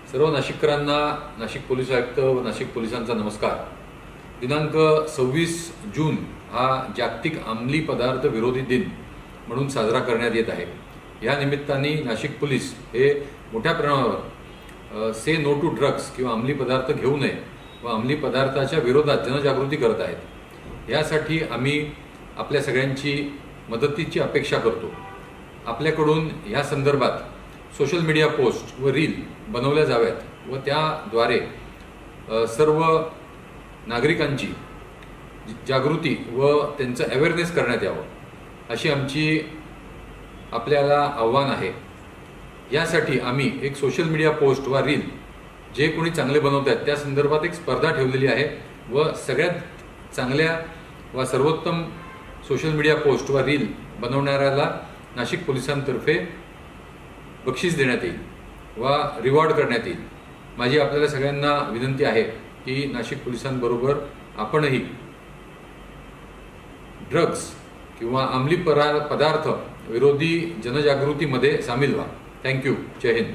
सर्व नाशिककरांना नाशिक पोलीस आयुक्त व नाशिक पोलिसांचा नमस्कार। दिनांक 26 जून हा जागतिक अंमली पदार्थ विरोधी दिन म्हणून साजरा करण्यात येत आहे। या निमित्ताने नाशिक पोलीस हे मोठ्या प्रमाणावर से नो टू ड्रग्स किंवा अंमली पदार्थ घेऊ नये व अंमली पदार्थाच्या विरोधात जनजागृती करत आहेत। यासाठी आम्ही आपल्या सगळ्यांची मदतीची अपेक्षा करतो। आपल्याकडून या संदर्भात सोशल मीडिया पोस्ट व रील बनवल्या जाव्यात व त्याद्वारे सर्व नागरिकांची जागृती व त्यांचं अवेअरनेस करण्यात यावं अशी आमची आपल्याला आव्हान आहे। यासाठी आम्ही एक सोशल मीडिया पोस्ट व रील जे कोणी चांगले बनवत आहेत त्या संदर्भात एक स्पर्धा ठेवलेली आहे व सगळ्यात चांगल्या व सर्वोत्तम सोशल मीडिया पोस्ट व रील बनवणाऱ्याला नाशिक पोलिसांतर्फे बक्षीस देण्यात येईल व रिवॉर्ड करण्यात येईल। माझी आपल्याला सगळ्यांना विनंती आहे की नाशिक पोलिसांबरोबर आपणही ड्रग्स किंवा अंमली पदार्थ विरोधी जनजागृतीमध्ये सामील व्हा। थँक्यू। जय हिंद।